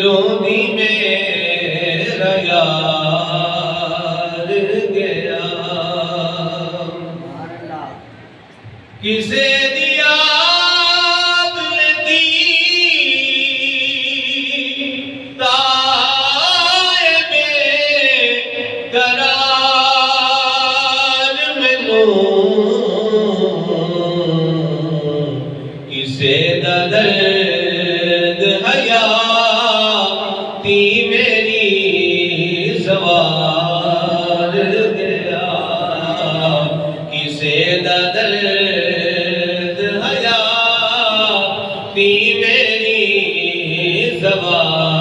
रोंदी मेरा यार गया, किसे दिया तुमने दी ताए बेकरार मैनू, किसे दर्द हया ती मेरी सवार गया, किसे दर्द हया ती मेरी सवार